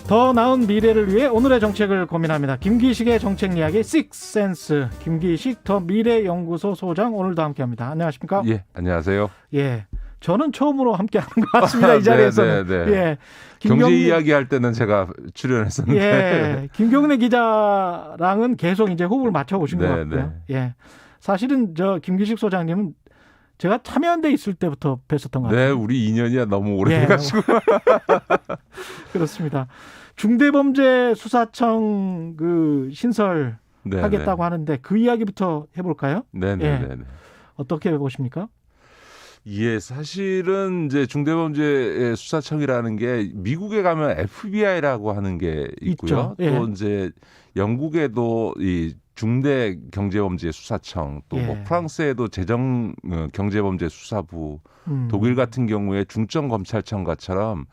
더 나은 미래를 위해 오늘의 정책을 고민합니다. 김기식의 정책 이야기 식센스. 김기식 더 미래연구소 소장 오늘도 함께합니다. 안녕하십니까? 예, 안녕하세요. 예, 저는 처음으로 함께하는 것 같습니다. 이 자리에서는. 네. 예, 경제 이야기 할 때는 제가 출연했었는데. 예, 김경래 기자랑은 계속 이제 호흡을 맞춰 오신 것 같고요. 예, 사실은 저 김기식 소장님은 제가 참여연대 있을 때부터 뵀었던 것 같아요. 네, 우리 인연이야 너무 오래돼가지고. 그렇습니다. 중대범죄수사청 그 신설 하겠다고 하는데 그 이야기부터 해볼까요? 네네. 예. 어떻게 보십니까? 예, 사실은 이제 중대범죄 수사청이라는 게 미국에 가면 FBI라고 하는 게 있고요. 있죠. 예. 또 이제 영국에도 이 중대 경제범죄 수사청, 또 뭐 프랑스에도 재정 경제범죄 수사부, 독일 같은 경우에 중점 검찰청과처럼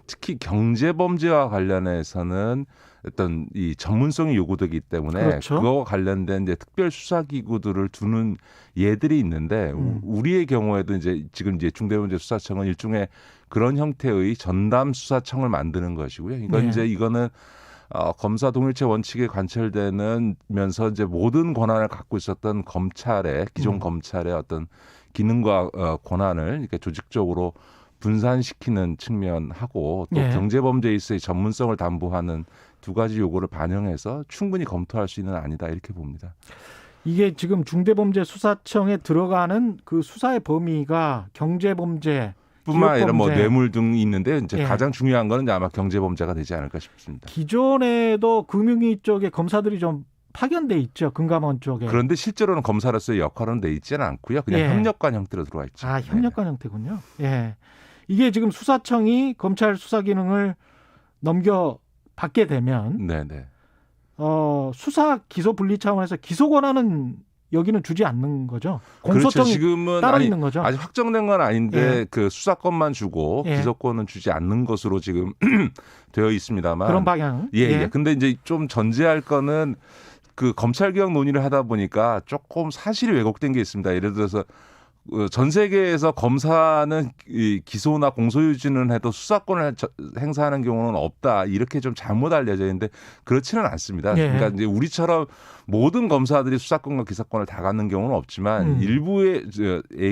특히 경제범죄와 관련해서는 어떤 이 전문성이 요구되기 때문에 그렇죠. 그거와 관련된 이제 특별 수사 기구들을 두는 예들이 있는데 우리의 경우에도 이제 지금 이제 중대범죄 수사청은 일종의 그런 형태의 전담 수사청을 만드는 것이고요. 그러니까 이제 이거는 검사 동일체 원칙에 관철되면서 이제 모든 권한을 갖고 있었던 검찰의 기존 검찰의 어떤 기능과 권한을 이렇게 조직적으로 분산시키는 측면하고 또 경제범죄에 있어의 전문성을 담보하는 두 가지 요구를 반영해서 충분히 검토할 수 있는 안이다 이렇게 봅니다. 이게 지금 중대범죄수사청에 들어가는 그 수사의 범위가 경제범죄 뿐만 아니라 뭐 뇌물 등이 있는데 이제 가장 중요한 거는 아마 경제범죄가 되지 않을까 싶습니다. 기존에도 금융위 쪽에 검사들이 좀 파견돼 있죠. 금감원 쪽에. 그런데 실제로는 검사로서의 역할은 돼 있지는 않고요. 그냥 협력관 형태로 들어와 있죠. 아, 협력관 형태군요. 예. 이게 지금 수사청이 검찰 수사 기능을 넘겨받게 되면 수사 기소 분리 차원에서 기소 권한은 여기는 주지 않는 거죠. 공소청이 그렇죠. 지금은 따로 있는 거죠. 아직 확정된 건 아닌데 그 수사권만 주고 기소권은 주지 않는 것으로 지금 되어 있습니다만 그런 방향. 예. 근데 이제 좀 전제할 거는 그 검찰 개혁 논의를 하다 보니까 조금 사실이 왜곡된 게 있습니다. 예를 들어서 전 세계에서 검사는 기소나 공소유지는 해도 수사권을 행사하는 경우는 없다. 이렇게 좀 잘못 알려져 있는데 그렇지는 않습니다. 그러니까 이제 우리처럼 모든 검사들이 수사권과 기소권을 다 갖는 경우는 없지만 일부의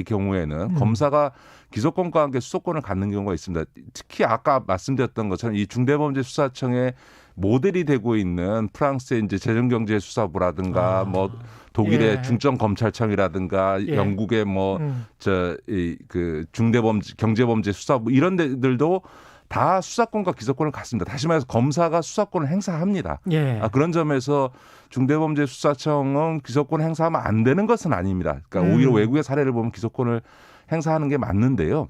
경우에는 검사가 기소권과 함께 수사권을 갖는 경우가 있습니다. 특히 아까 말씀드렸던 것처럼 이 중대범죄수사청의 모델이 되고 있는 프랑스의 이제 재정경제수사부라든가 뭐 독일의 중점검찰청이라든가 영국의 뭐 그 중대범죄 경제범죄수사부 이런 데들도 다 수사권과 기소권을 갖습니다. 다시 말해서 검사가 수사권을 행사합니다. 그런 점에서 중대범죄수사청은 기소권을 행사하면 안 되는 것은 아닙니다. 그러니까 오히려 외국의 사례를 보면 기소권을 행사하는 게 맞는데요.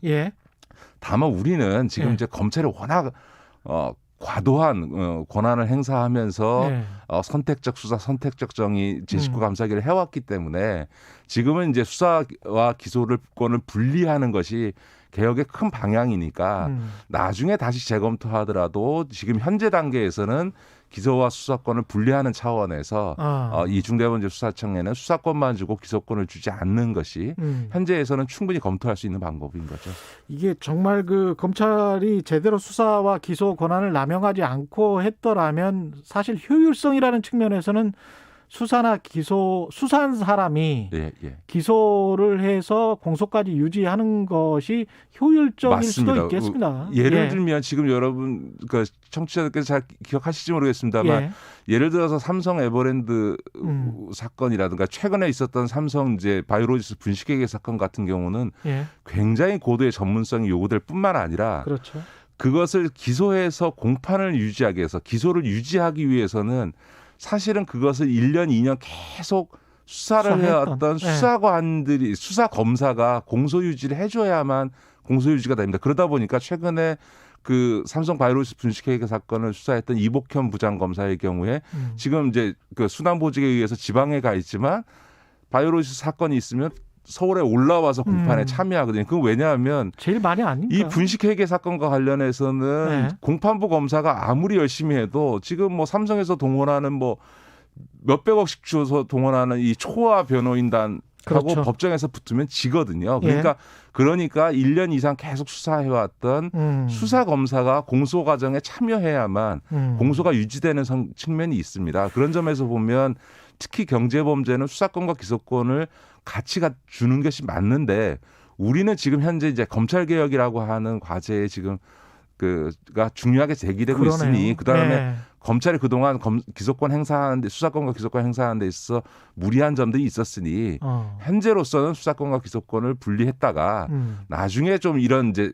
다만 우리는 지금 이제 검찰이 워낙 과도한 권한을 행사하면서 선택적 수사, 선택적 정의, 제19 감사기를 해왔기 때문에 지금은 이제 수사와 기소권을 분리하는 것이 개혁의 큰 방향이니까 나중에 다시 재검토하더라도 지금 현재 단계에서는 기소와 수사권을 분리하는 차원에서 이 중대범죄수사청에는 수사권만 주고 기소권을 주지 않는 것이 현재에서는 충분히 검토할 수 있는 방법인 거죠. 이게 정말 그 검찰이 제대로 수사와 기소 권한을 남용하지 않고 했더라면 사실 효율성이라는 측면에서는 수사나 기소, 수사한 사람이 기소를 해서 공소까지 유지하는 것이 효율적일 맞습니다. 수도 있겠습니다. 예를 들면 지금 여러분 그 청취자들께서 잘 기억하실지 모르겠습니다만 예를 들어서 삼성 에버랜드 사건이라든가 최근에 있었던 삼성 이제 바이오로지스 분식회계 사건 같은 경우는 굉장히 고도의 전문성이 요구될 뿐만 아니라 그것을 기소해서 공판을 유지하기 위해서 기소를 유지하기 위해서는 사실은 그것을 1년, 2년 계속 수사를 해왔던 수사관들이 수사 검사가 공소유지를 해줘야만 공소유지가 됩니다. 그러다 보니까 최근에 그 삼성 바이오로지스 분식회계 사건을 수사했던 이복현 부장검사의 경우에 지금 이제 그 수남보직에 의해서 지방에 가 있지만 바이오로지스 사건이 있으면 서울에 올라와서 공판에 참여하거든요. 그건 왜냐하면 제일 많이 아닌가? 이 분식회계 사건과 관련해서는 공판부 검사가 아무리 열심히 해도 지금 뭐 삼성에서 동원하는 뭐 몇백억씩 주어서 동원하는 이 초화 변호인단 그렇죠. 법정에서 붙으면 지거든요. 그러니까 1년 이상 계속 수사해왔던 수사 검사가 공소 과정에 참여해야만 공소가 유지되는 측면이 있습니다. 그런 점에서 보면 특히 경제범죄는 수사권과 기소권을 같이 주는 것이 맞는데 우리는 지금 현재 이제 검찰 개혁이라고 하는 과제에 지금 그가 중요하게 제기되고 그러네요. 있으니 그다음에 네. 검찰이 그동안 기소권 행사하는데 수사권과 기소권 행사하는 데 있어서 무리한 점들이 있었으니 현재로서는 수사권과 기소권을 분리했다가 나중에 좀 이런 이제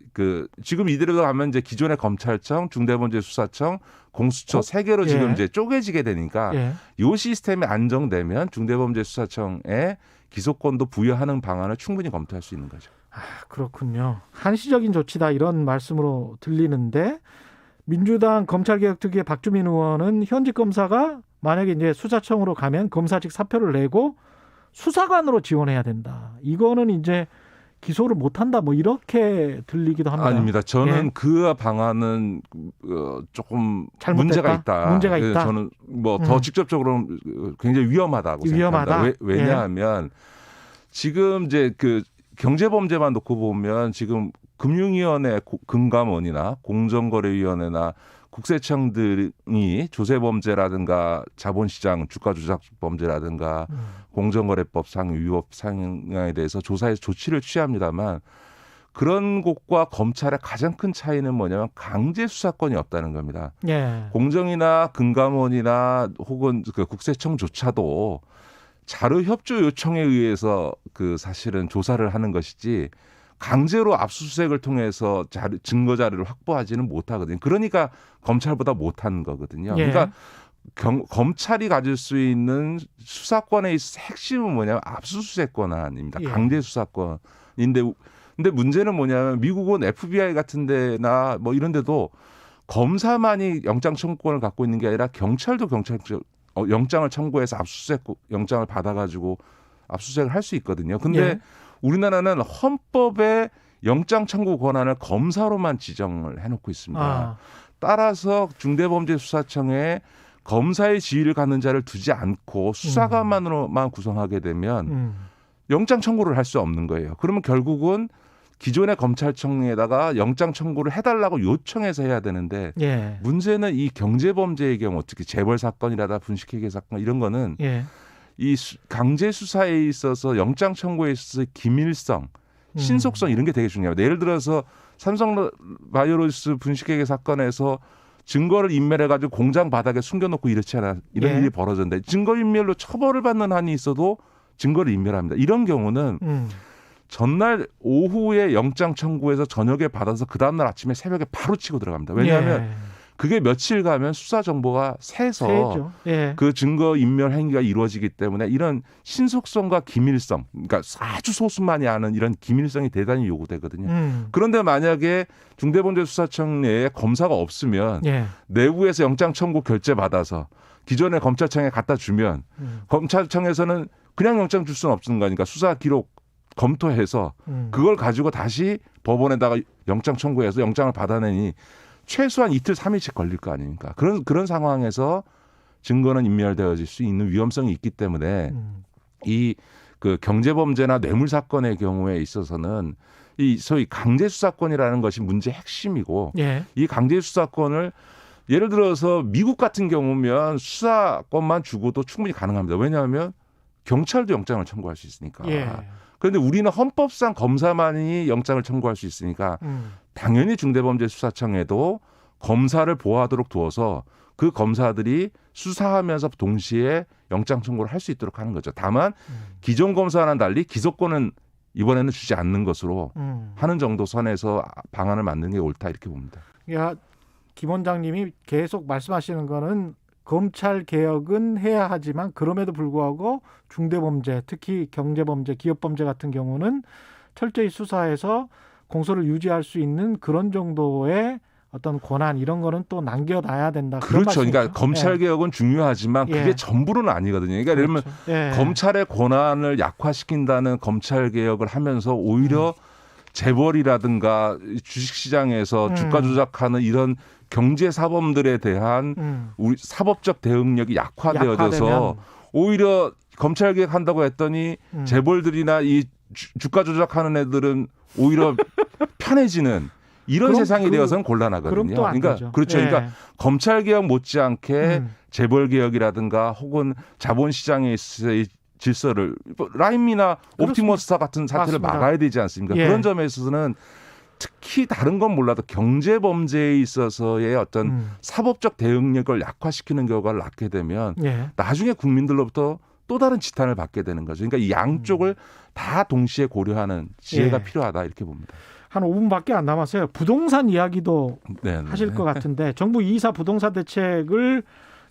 지금 이대로 가면 이제 기존의 검찰청, 중대범죄수사청, 공수처 세 개로 지금 이제 쪼개지게 되니까 이 시스템이 안정되면 중대범죄수사청에 기소권도 부여하는 방안을 충분히 검토할 수 있는 거죠. 아, 그렇군요. 한시적인 조치다 이런 말씀으로 들리는데 민주당 검찰개혁특위의 박주민 의원은 현직 검사가 만약에 이제 수사청으로 가면 검사직 사표를 내고 수사관으로 지원해야 된다. 이거는 이제 기소를 못한다. 뭐 이렇게 들리기도 합니다. 아닙니다. 저는 그 방안은 조금 문제가 있다. 문제가 있다. 저는 뭐 더 직접적으로 굉장히 위험하다고 생각합니다. 왜냐하면 지금 이제 경제범죄만 놓고 보면 지금 금융위원회 금감원이나 공정거래위원회나 국세청 등이 조세범죄라든가 자본시장 주가조작범죄라든가 공정거래법 위법 상향에 대해서 조사해서 조치를 취합니다만 그런 곳과 검찰의 가장 큰 차이는 뭐냐면 강제 수사권이 없다는 겁니다. 공정이나 금감원이나 혹은 국세청조차도 자료 협조 요청에 의해서 사실은 조사를 하는 것이지 강제로 압수수색을 통해서 증거 자료를 확보하지는 못하거든요. 그러니까 검찰보다 못한 거거든요. 그러니까 검찰이 가질 수 있는 수사권의 핵심은 뭐냐면 압수수색 권한입니다. 강제 수사권인데 근데 문제는 뭐냐면 미국은 FBI 같은 데나 뭐 이런 데도 검사만이 영장 청구권을 갖고 있는 게 아니라 경찰도 영장을 청구해서 압수수색 영장을 받아가지고 압수수색을 할 수 있거든요. 근데 우리나라는 헌법에 영장 청구 권한을 검사로만 지정을 해놓고 있습니다. 따라서 중대범죄수사청에 검사의 지위를 갖는 자를 두지 않고 수사관만으로만 구성하게 되면 영장 청구를 할 수 없는 거예요. 그러면 결국은 기존의 검찰청에다가 영장 청구를 해달라고 요청해서 해야 되는데 문제는 이 경제범죄의 경우 특히 재벌 사건이라다 분식회계 사건 이런 거는 이 강제 수사에 있어서 영장 청구에 있어서 기밀성, 신속성 이런 게 되게 중요합니다. 예를 들어서 삼성바이오로스 분식회계 사건에서 증거를 인멸해가지고 공장 바닥에 숨겨놓고 이런 일이 벌어졌는데 증거인멸로 처벌을 받는 한이 있어도 증거를 인멸합니다. 이런 경우는 전날 오후에 영장 청구해서 저녁에 받아서 그 다음날 아침에 새벽에 바로 치고 들어갑니다. 왜냐하면 그게 며칠 가면 수사 정보가 새서 그 증거 인멸 행위가 이루어지기 때문에 이런 신속성과 기밀성, 그러니까 아주 소수만이 아는 이런 기밀성이 대단히 요구되거든요. 그런데 만약에 중대범죄수사청 내에 검사가 없으면 내부에서 영장 청구 결재 받아서 기존의 검찰청에 갖다 주면 검찰청에서는 그냥 영장 줄 수는 없는 거니까 수사 기록 검토해서 그걸 가지고 다시 법원에다가 영장 청구해서 영장을 받아내니 최소한 이틀 3일씩 걸릴 거 아닙니까? 그런 상황에서 증거는 인멸되어질 수 있는 위험성이 있기 때문에 이 경제범죄나 뇌물사건의 경우에 있어서는 이 소위 강제수사권이라는 것이 문제의 핵심이고 이 강제수사권을 예를 들어서 미국 같은 경우면 수사권만 주고도 충분히 가능합니다. 왜냐하면 경찰도 영장을 청구할 수 있으니까. 그런데 우리는 헌법상 검사만이 영장을 청구할 수 있으니까 당연히 중대범죄수사청에도 검사를 보호하도록 두어서 그 검사들이 수사하면서 동시에 영장 청구를 할 수 있도록 하는 거죠. 다만 기존 검사와는 달리 기소권은 이번에는 주지 않는 것으로 하는 정도 선에서 방안을 만드는 게 옳다 이렇게 봅니다. 김 원장님이 계속 말씀하시는 거는 검찰 개혁은 해야 하지만 그럼에도 불구하고 중대범죄, 특히 경제범죄, 기업범죄 같은 경우는 철저히 수사해서 공소를 유지할 수 있는 그런 정도의 어떤 권한 이런 거는 또 남겨놔야 된다. 그렇죠. 그러니까 검찰 개혁은 중요하지만 그게 전부는 아니거든요. 그러니까 예를 들면 검찰의 권한을 약화시킨다는 검찰 개혁을 하면서 오히려 재벌이라든가 주식시장에서 주가 조작하는 이런 경제 사범들에 대한 우리 사법적 대응력이 약화되어져서 오히려 검찰 개혁 한다고 했더니 재벌들이나 이 주가 조작하는 애들은 오히려 편해지는 이런 그럼 세상이 되어서는 곤란하거든요. 그럼 또 안 그러니까 되죠. 그렇죠. 예. 그러니까 검찰 개혁 못지않게 재벌 개혁이라든가 혹은 자본시장에 있어서의 질서를 라임이나 옵티머스타 같은 사태를 맞습니다. 막아야 되지 않습니까? 예. 그런 점에 있어서는 특히 다른 건 몰라도 경제 범죄에 있어서의 어떤 사법적 대응력을 약화시키는 결과를 낳게 되면 예. 나중에 국민들로부터 또 다른 지탄을 받게 되는 거죠. 그러니까 이 양쪽을 다 동시에 고려하는 지혜가 예. 필요하다 이렇게 봅니다. 한 5분밖에 안 남았어요. 부동산 이야기도 네, 하실 것 같은데 정부 2사 부동산 대책을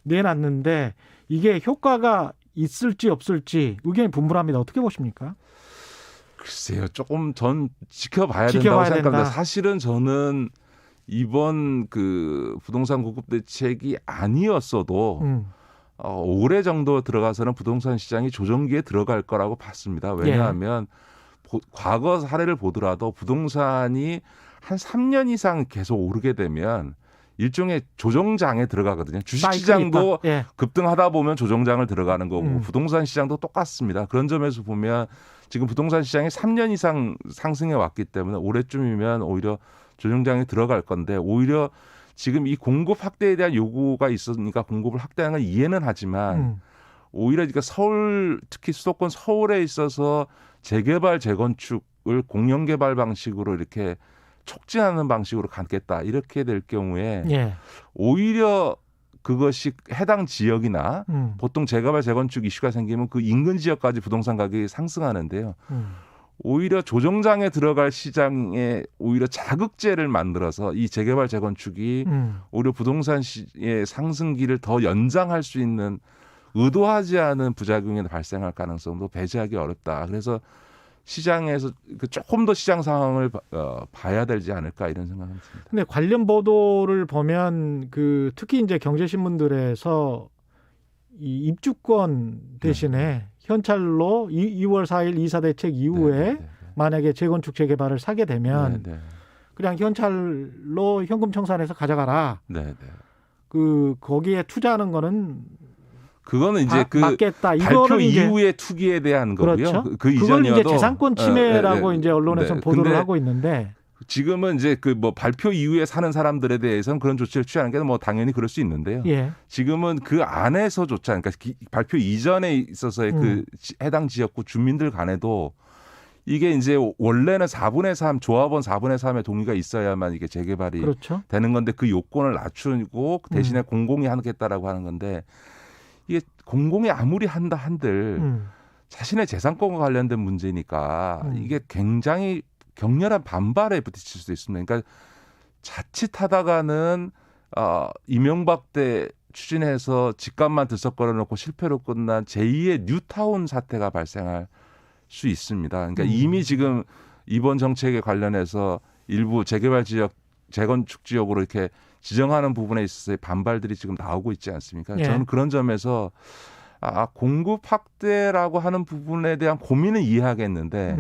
내놨는데 이게 효과가 있을지 없을지 의견이 분분합니다. 어떻게 보십니까? 글쎄요, 조금 전 지켜봐야 지켜봐야 된다고 생각합니다. 된다. 사실은 저는 이번 그 부동산 공급 대책이 아니었어도 올해 정도 들어가서는 부동산 시장이 조정기에 들어갈 거라고 봤습니다. 왜냐하면 과거 사례를 보더라도 부동산이 한 3년 이상 계속 오르게 되면 일종의 조정장에 들어가거든요. 주식시장도 예. 급등하다 보면 조정장을 들어가는 거고 부동산 시장도 똑같습니다. 그런 점에서 보면 지금 부동산 시장이 3년 이상 상승해 왔기 때문에 올해쯤이면 오히려 조정장에 들어갈 건데 오히려 지금 이 공급 확대에 대한 요구가 있으니까 공급을 확대하는 건 이해는 하지만 오히려 그러니까 서울 특히 수도권 서울에 있어서 재개발 재건축을 공영개발 방식으로 이렇게 촉진하는 방식으로 갖겠다 이렇게 될 경우에 예. 오히려 그것이 해당 지역이나 보통 재개발 재건축 이슈가 생기면 그 인근 지역까지 부동산 가격이 상승하는데요. 오히려 조정장에 들어갈 시장에 오히려 자극제를 만들어서 이 재개발 재건축이 오히려 부동산의 상승기를 더 연장할 수 있는 의도하지 않은 부작용이 발생할 가능성도 배제하기 어렵다. 그래서 시장에서 조금 더 시장 상황을 봐야 되지 않을까 이런 생각이 듭니다. 근데 관련 보도를 보면 그 특히 이제 경제신문들에서 이 입주권 대신에 현찰로 2월 4일 2사 대책 이후에 만약에 재건축 재개발을 사게 되면 그냥 현찰로 현금 청산해서 가져가라. 그 거기에 투자하는 거는 그거는 이제 그 맞겠다. 발표 이거는 이후의 투기에 대한 거고요. 그렇죠. 그 그걸 이전이어도 이제 재산권 침해라고 이제 언론에서 보도를 하고 있는데 지금은 이제 그 뭐 발표 이후에 사는 사람들에 대해서는 그런 조치를 취하는 게 뭐 당연히 그럴 수 있는데요. 예. 지금은 그 안에서조차 그러니까 발표 이전에 있어서의 그 해당 지역구 주민들 간에도 이게 이제 원래는 4분의 3 조합원 4분의 3의 동의가 있어야만 이게 재개발이 그렇죠. 되는 건데 그 요건을 낮추고 대신에 공공이 하겠다라고 하는 건데 이게 공공이 아무리 한다 한들 자신의 재산권과 관련된 문제니까 이게 굉장히 격렬한 반발에 부딪힐 수도 있습니다. 그러니까 자칫하다가는 이명박 때 추진해서 집값만 들썩거려 놓고 실패로 끝난 제2의 뉴타운 사태가 발생할 수 있습니다. 그러니까 이미 지금 이번 정책에 관련해서 일부 재개발 지역, 재건축 지역으로 이렇게 지정하는 부분에 있어서의 반발들이 지금 나오고 있지 않습니까? 예. 저는 그런 점에서 공급 확대라고 하는 부분에 대한 고민은 이해하겠는데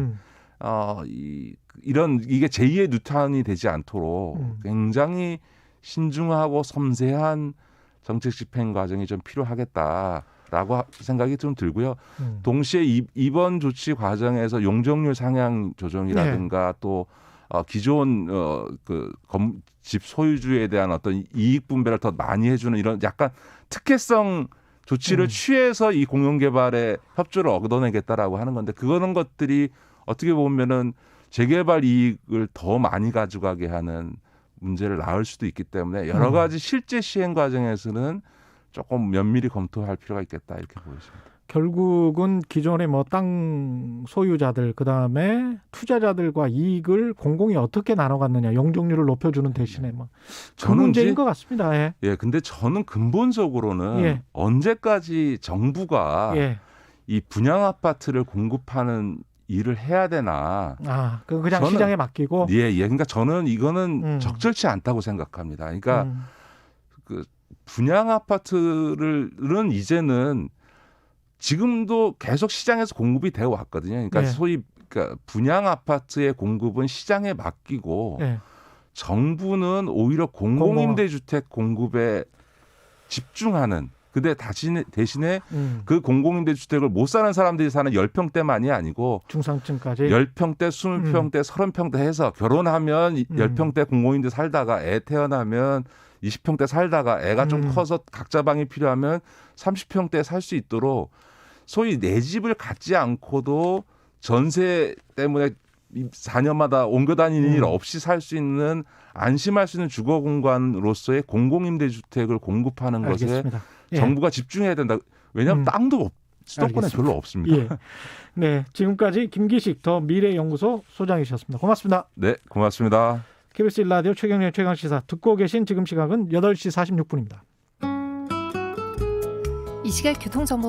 이게 제2의 뉴타운이 되지 않도록 굉장히 신중하고 섬세한 정책 집행 과정이 좀 필요하겠다라고 생각이 좀 들고요. 동시에 이번 조치 과정에서 용적률 상향 조정이라든가 또 기존 집 소유주에 대한 어떤 이익 분배를 더 많이 해주는 이런 약간 특혜성 조치를 취해서 이 공영개발에 협조를 얻어내겠다라고 하는 건데 그거는 것들이 어떻게 보면은 재개발 이익을 더 많이 가져가게 하는 문제를 낳을 수도 있기 때문에 여러 가지 실제 시행 과정에서는 조금 면밀히 검토할 필요가 있겠다 이렇게 보여집니다. 결국은 기존의 뭐 땅 소유자들 그다음에 투자자들과 이익을 공공이 어떻게 나눠 갖느냐 용적률을 높여주는 대신에 뭐 그 문제인 것 같습니다. 예. 예, 근데 저는 근본적으로는 언제까지 정부가 이 분양 아파트를 공급하는 일을 해야 되나? 그냥 시장에 맡기고. 예. 그러니까 저는 이거는 적절치 않다고 생각합니다. 그러니까 그 분양 아파트는 이제는 지금도 계속 시장에서 공급이 되어 왔거든요. 그러니까 소위 그러니까 분양 아파트의 공급은 시장에 맡기고 정부는 오히려 공공임대주택 공급에 집중하는 근데 대신에 그 공공임대주택을 못 사는 사람들이 사는 10평대만이 아니고 중상층까지 10평대, 20평대, 30평대 해서 결혼하면 10평대 공공임대 살다가 애 태어나면 20평대 살다가 애가 좀 커서 각자 방이 필요하면 30평대 살 수 있도록 소위 내 집을 갖지 않고도 전세 때문에 4년마다 옮겨 다니는 일 없이 살 수 있는 안심할 수 있는 주거 공간으로서의 공공임대주택을 공급하는 알겠습니다. 것에 예. 정부가 집중해야 된다. 왜냐하면 땅도 수도권에 알겠습니다. 별로 없습니다. 예. 네, 지금까지 김기식 더 미래연구소 소장이셨습니다. 고맙습니다. 네, 고맙습니다. KBS 1라디오 최경영 최강시사 듣고 계신 지금 시각은 8시 46분입니다. 이 시각 교통정보